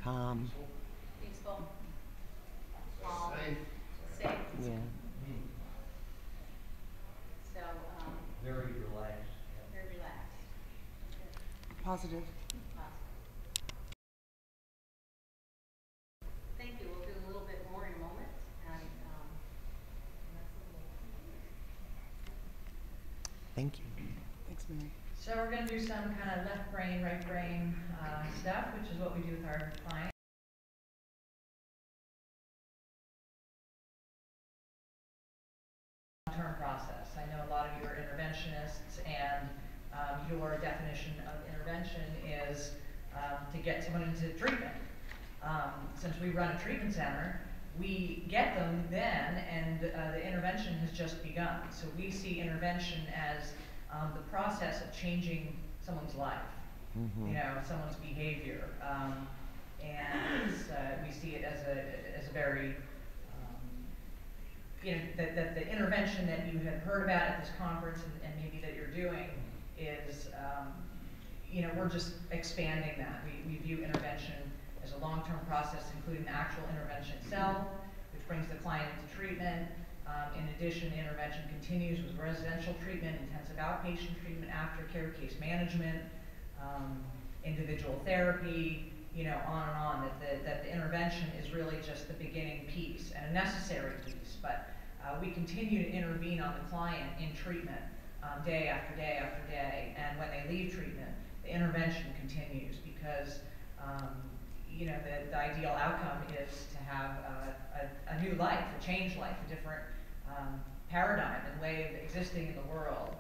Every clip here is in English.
Calm. Peaceful. Calm. Safe. Yeah. So, Very relaxed. very relaxed. Positive. Positive. Thank you. We'll do a little bit more in a moment. And that's a little. Thank you. Thanks, Mary. So we're going to do some kind of left brain, right brain stuff, which is what we do with our clients. Long-term process. I know a lot of you are interventionists, and your definition of intervention is to get someone into treatment. Since we run a treatment center, we get them then, and the intervention has just begun. So we see intervention as the process of changing someone's life, you know, someone's behavior, and we see it as a very, you know, that the intervention that you have heard about at this conference and maybe that you're doing is, you know, we're just expanding that. We view intervention as a long-term process, including the actual intervention itself, which brings the client into treatment. In addition, the intervention continues with residential treatment, intensive outpatient treatment, aftercare, case management, individual therapy, you know, on and on. That the intervention is really just the beginning piece and a necessary piece, but we continue to intervene on the client in treatment day after day after day, and when they leave treatment, the intervention continues because you know, the ideal outcome is to have a new life, a changed life, a different paradigm and way of existing in the world.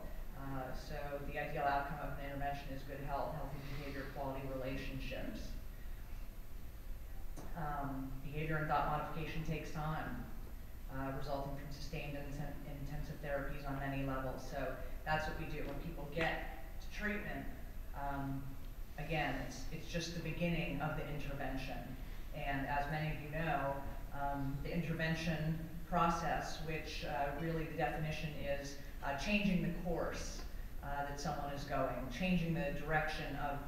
So the ideal outcome of an intervention is good health, healthy behavior, quality relationships. Behavior and thought modification takes time, resulting from sustained and intensive therapies on many levels. So that's what we do. When people get to treatment, again, it's just the beginning of the intervention. And as many of you know, the intervention process, which really the definition is changing the course that someone is going, changing the direction of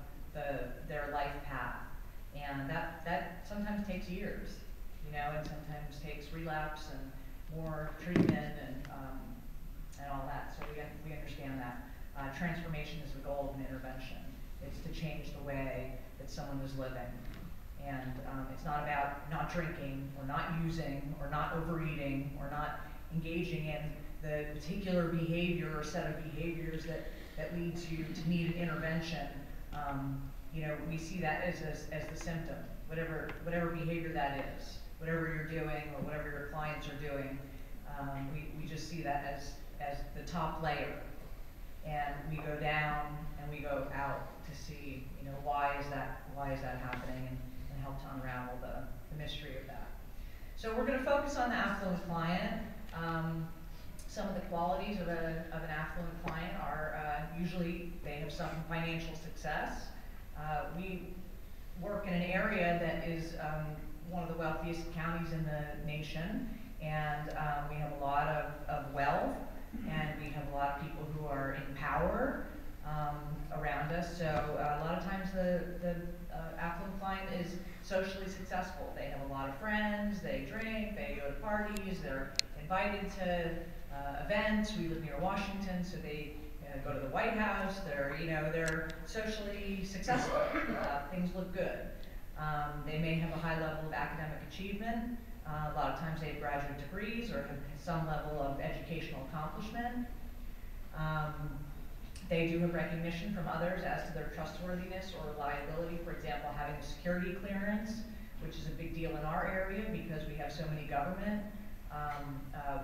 their life path. And that sometimes takes years, you know, and sometimes takes relapse and more treatment and all that. So we understand that. Transformation is the goal of an intervention. It's to change the way that someone is living. And it's not about not drinking or not using or not overeating or not engaging in the particular behavior or set of behaviors that leads you to need an intervention. You know, we see that as the symptom, whatever behavior that is, whatever you're doing or whatever your clients are doing. We just see that as the top layer. And we go down and we go out to see, you know, why is that happening, and help to unravel the mystery of that. So we're going to focus on the affluent client. Some of the qualities of an affluent client are usually they have some financial success. We work in an area that is one of the wealthiest counties in the nation, and we have a lot of wealth, and we have a lot of people who are in power around us. So a lot of times the affluent client is socially successful. They have a lot of friends, they drink, they go to parties, they're invited to events. We live near Washington, so they go to the White House. They're socially successful. Things look good. They may have a high level of academic achievement. A lot of times they have graduate degrees or have some level of educational accomplishment. They do have recognition from others as to their trustworthiness or reliability. For example, having a security clearance, which is a big deal in our area because we have so many government.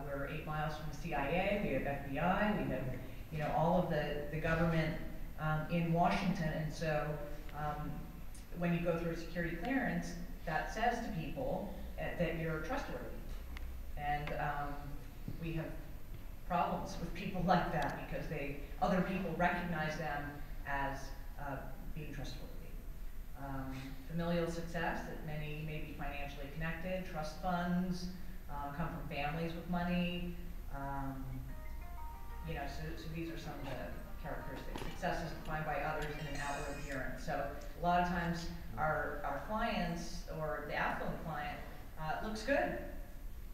We're 8 miles from the CIA, we have FBI, we have, you know, all of the government in Washington. And so when you go through a security clearance, that says to people that you're trustworthy. And we have problems with people like that because other people recognize them as being trustworthy. Familial success, that many may be financially connected, trust funds, come from families with money. You know, so these are some of the characteristics. Success is defined by others in an outward appearance. So a lot of times our clients or the affluent client looks good.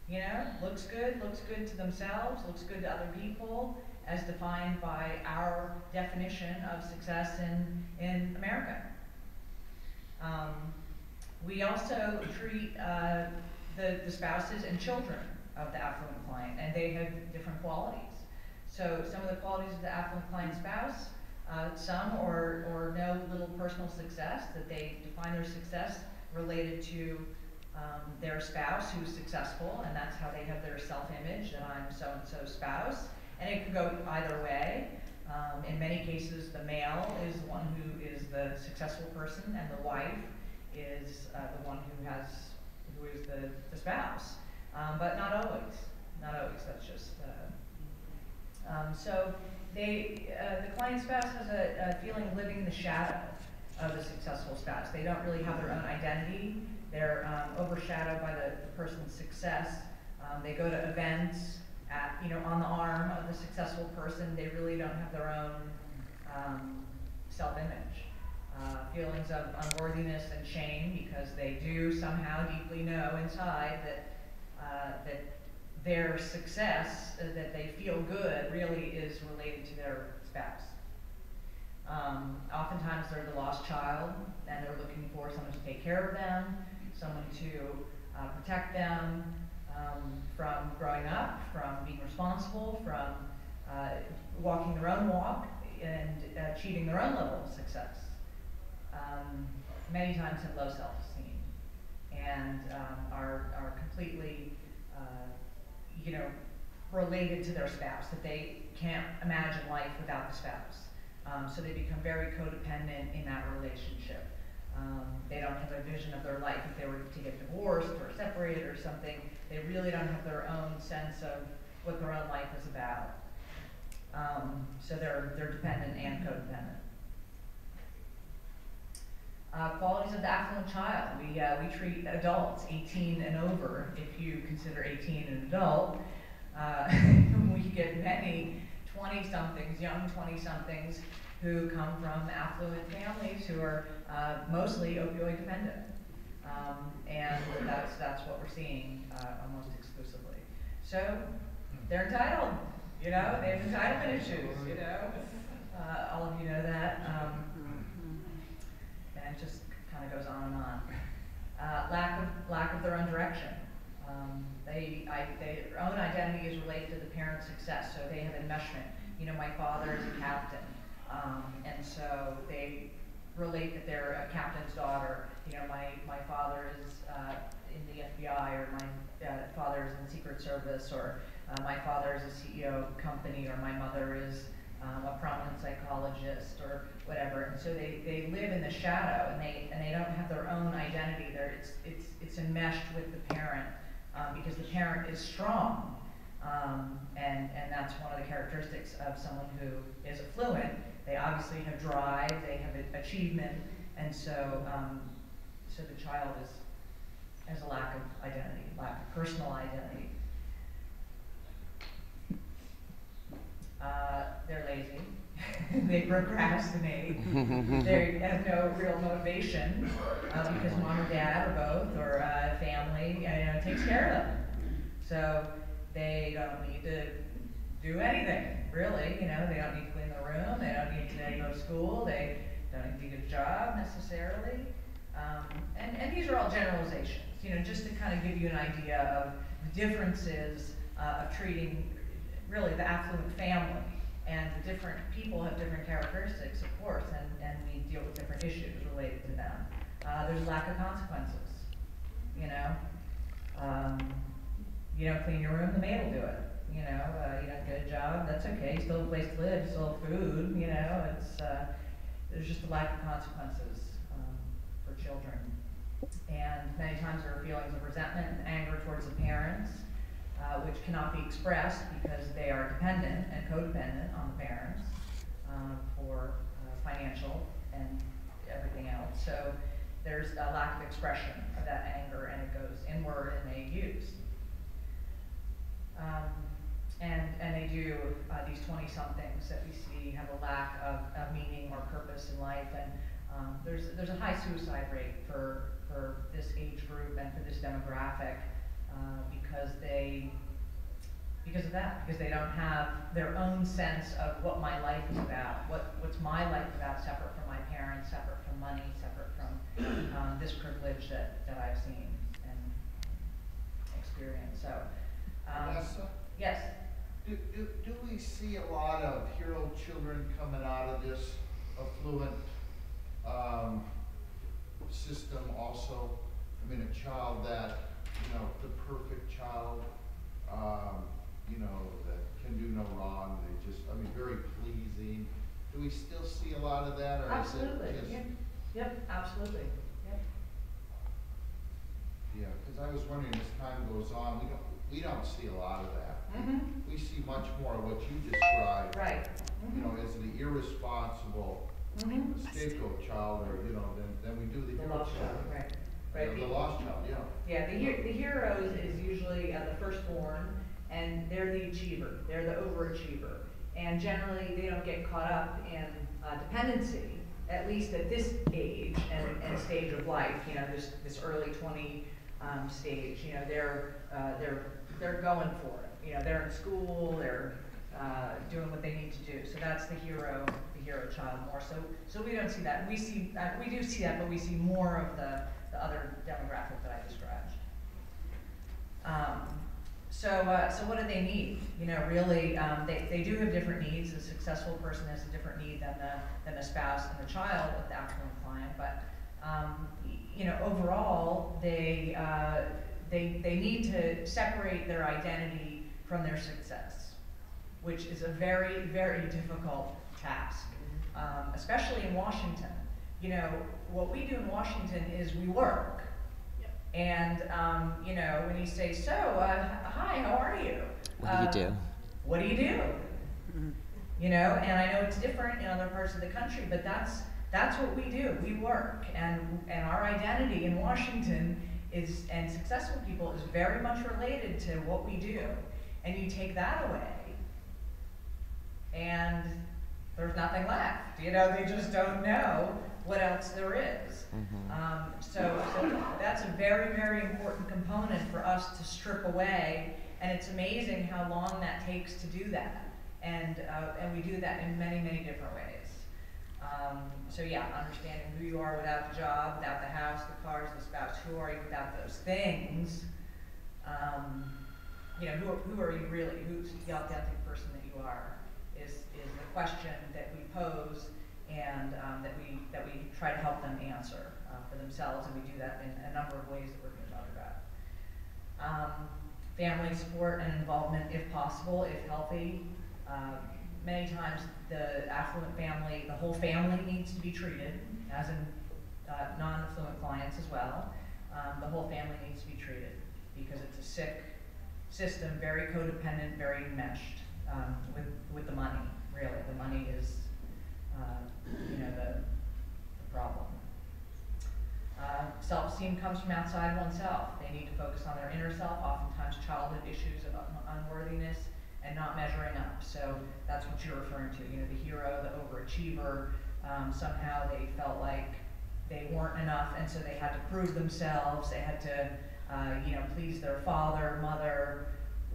You know, looks good to themselves, looks good to other people, as defined by our definition of success in America. We also treat the spouses and children of the affluent client, and they have different qualities. So some of the qualities of the affluent client spouse, some or no little personal success, that they define their success related to their spouse who's successful, and that's how they have their self-image, that I'm so-and-so spouse. And it could go either way. In many cases, the male is the one who is the successful person, and the wife is the one who is the spouse. But not always. Not always. That's just. So the client spouse has a feeling of living in the shadow of the successful spouse. They don't really have their own identity. They're overshadowed by the person's success. They go to events on the arm of the successful person. They really don't have their own self-image. Feelings of unworthiness and shame, because they do somehow deeply know inside that their success, that they feel good, really is related to their spouse. Oftentimes they're the lost child, and they're looking for someone to take care of them, someone to protect them from growing up, from being responsible, from walking their own walk, and achieving their own level of success. Many times have low self-esteem, and are completely related to their spouse, that they can't imagine life without the spouse. So they become very codependent in that relationship. They don't have a vision of their life. If they were to get divorced or separated or something, they really don't have their own sense of what their own life is about. So they're dependent and codependent. Qualities of the affluent child. We treat adults 18 and over, if you consider 18 an adult. We get many 20-somethings, young 20-somethings, who come from affluent families who are mostly opioid dependent. And that's what we're seeing almost exclusively. So they're entitled, they have entitlement issues, all of you know that. And it just kind of goes on and on. Lack of their own direction. Their own identity is related to the parent's success, so they have enmeshment. My father is a captain, and so they relate that they're a captain's daughter. My father is in the FBI, or my father is in the Secret Service, or my father is a CEO of a company, or my mother is a prominent psychologist, or whatever. And so they live in the shadow, and they don't have their own identity. It's enmeshed with the parent, because the parent is strong, and that's one of the characteristics of someone who is affluent. They obviously have drive, they have achievement, and so the child has a lack of identity, lack of personal identity. They're lazy. They procrastinate. They have no real motivation, because mom or dad or both, or family takes care of them. So they don't need to do anything, really. They don't need to clean the room. They don't need to go to school. They don't need to get a job necessarily. And these are all generalizations, just to kind of give you an idea of the differences of treating really the affluent family. And the different people have different characteristics, of course, and we deal with different issues related to them. There's lack of consequences. You don't clean your room, the maid will do it. You don't get a job, that's okay. You still have a place to live, you still have food. There's just a lack of consequences for children. And many times there are feelings of resentment and anger towards the parents, which cannot be expressed because they are dependent and codependent on the parents for financial and everything else. So there's a lack of expression of that anger, and it goes inward and they use. And they do, these 20-somethings that we see have a lack of meaning or purpose in life, and there's a high suicide rate for this age group and for this demographic, because of that, because they don't have their own sense of what my life is about, what's my life about, separate from my parents, separate from money, separate from this privilege that I've seen and experienced. So, Vanessa, yes. do we see a lot of hero children coming out of this affluent system also? I mean, a child that, you know, the perfect child, you know, that can do no wrong, they just, I mean, very pleasing. Do we still see a lot of that, or Absolutely. is it just? Yep. Yep, absolutely. Yep. Yeah, because I was wondering, as time goes on, we don't see a lot of that. Mhm. We see much more of what you described. Right. You know, as the irresponsible Mhm. scapegoat child, or, you know, than we do the The hero lost child. child, right. Yeah, Right. the lost child, yeah. Yeah, the heroes is usually the firstborn, and they're the achiever, they're the overachiever. And generally, they don't get caught up in dependency, at least at this age and stage of life, you know, this early 20 stage. You know, they're going for it. You know, they're in school, they're doing what they need to do. So that's the hero child more. So we don't see that. We do see that, but we see more of the other demographic that I described. So what do they need? You know, really, they do have different needs. A successful person has a different need than a spouse and a child with the affluent client. But you know, overall, they need to separate their identity from their success, which is a very, very difficult task, especially in Washington. You know, what we do in Washington is we work. And, you know, when you say, so, hi, how are you? What do you do? What do you do? You know, and I know it's different in other parts of the country, but that's what we do. We work, and our identity in Washington is, and successful people, is very much related to what we do. And you take that away, and there's nothing left. You know, they just don't know what else there is. So that's a very, very important component for us to strip away, and it's amazing how long that takes to do that. And we do that in many, many different ways. So yeah, understanding who you are without the job, without the house, the cars, the spouse. Who are you without those things? You know, who are you really? Who's the authentic person that you are? Is the question that we pose, and that we try to help them answer for themselves, and we do that in a number of ways that we're going to talk about. Family support and involvement, if possible, if healthy. Many times the affluent family, the whole family needs to be treated, as in non-affluent clients as well. The whole family needs to be treated because it's a sick system, very codependent, very enmeshed with the money. Really, the money is you know, the problem. Self-esteem comes from outside oneself. They need to focus on their inner self, oftentimes childhood issues of unworthiness and not measuring up. So that's what you're referring to, you know, the hero, the overachiever. Somehow they felt like they weren't enough, and so they had to prove themselves. They had to, you know, please their father, mother,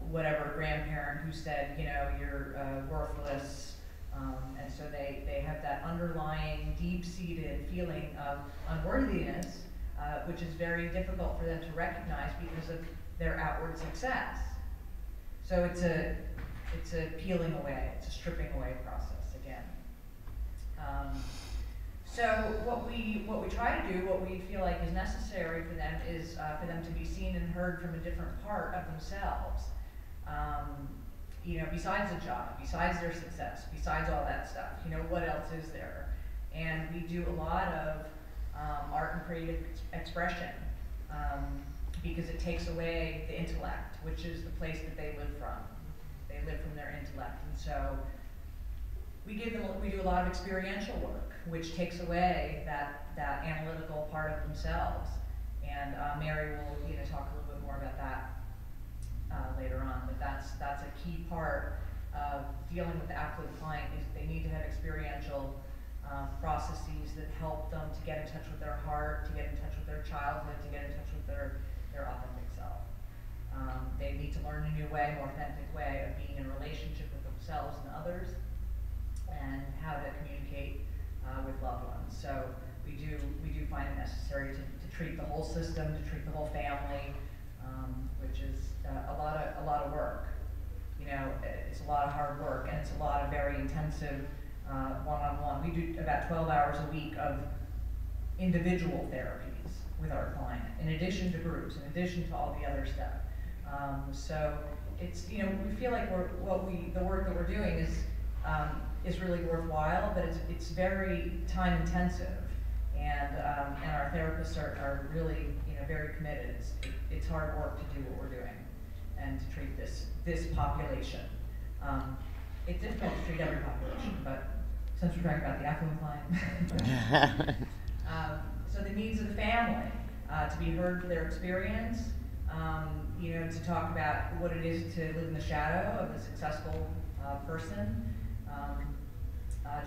whatever grandparent who said, you know, you're worthless. And so they have that underlying, deep-seated feeling of unworthiness, which is very difficult for them to recognize because of their outward success. So it's a peeling away, it's a stripping away process again. So what we try to do, what we feel like is necessary for them is for them to be seen and heard from a different part of themselves. You know, besides the job, besides their success, besides all that stuff, you know, what else is there? And we do a lot of art and creative expression because it takes away the intellect, which is the place that they live from. They live from their intellect, and so we do a lot of experiential work, which takes away that analytical part of themselves. And Mary will, you know, talk a little bit more about that later on, but that's a key part of dealing with the affluent client is they need to have experiential processes that help them to get in touch with their heart, to get in touch with their childhood, to get in touch with their authentic self. They need to learn a new way, more authentic way of being in a relationship with themselves and others, and how to communicate with loved ones. So we do find it necessary to treat the whole system, to treat the whole family, which is a lot of work. You know, it's a lot of hard work, and it's a lot of very intensive one-on-one. We do about 12 hours a week of individual therapies with our client, in addition to groups, in addition to all the other stuff. So it's, you know, we feel like the work that we're doing is really worthwhile, but it's very time intensive, and our therapists are really, you know, very committed. It's hard work to do what we're doing and to treat this population. It's difficult to treat every population, but since we're talking about the affluent client, so the needs of the family, to be heard for their experience, you know, to talk about what it is to live in the shadow of a successful person.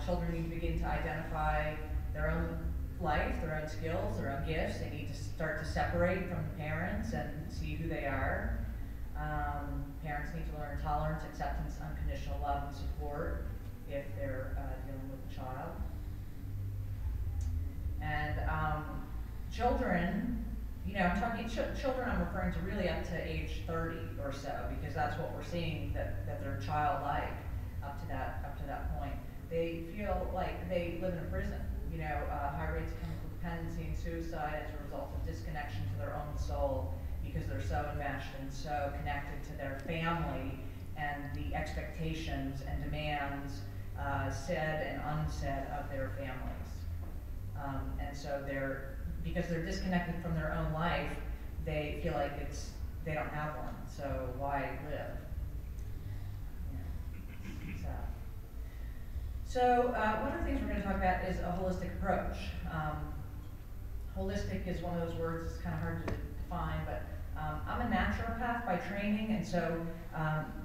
Children need to begin to identify their own life, their own skills, their own gifts. They need to start to separate from the parents and see who they are. Parents need to learn tolerance, acceptance, unconditional love, and support if they're dealing with a child. And children, you know, I'm talking children, I'm referring to really up to age 30 or so, because that's what we're seeing, that they're childlike up to that point. They feel like they live in a prison. You know, high rates of chemical dependency and suicide as a result of disconnection to their own soul, because they're so enmeshed and so connected to their family and the expectations and demands, said and unsaid, of their families. And so because they're disconnected from their own life, they feel like they don't have one, so why live? Yeah. So one of the things we're going to talk about is a holistic approach. Holistic is one of those words that's kind of hard to define, but I'm a naturopath by training, and so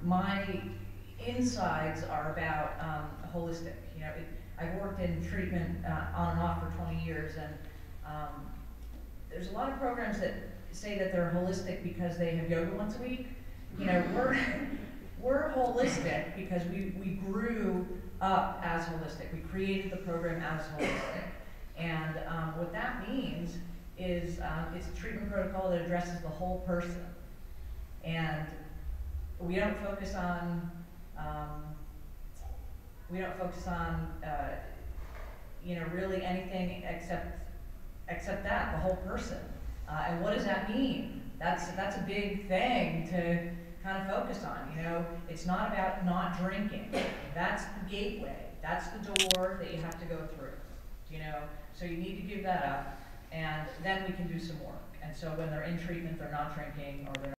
my insides are about holistic. You know, I've worked in treatment on and off for 20 years, and there's a lot of programs that say that they're holistic because they have yoga once a week. You know, we're holistic because we grew up as holistic. We created the program as holistic, and what that means is it's a treatment protocol that addresses the whole person, and we don't focus on you know, really anything except that, the whole person. And what does that mean? That's a big thing to kind of focus on. You know, it's not about not drinking. That's the gateway. That's the door that you have to go through. You know, so you need to give that up, and then we can do some work. And so when they're in treatment, they're not drinking, or they're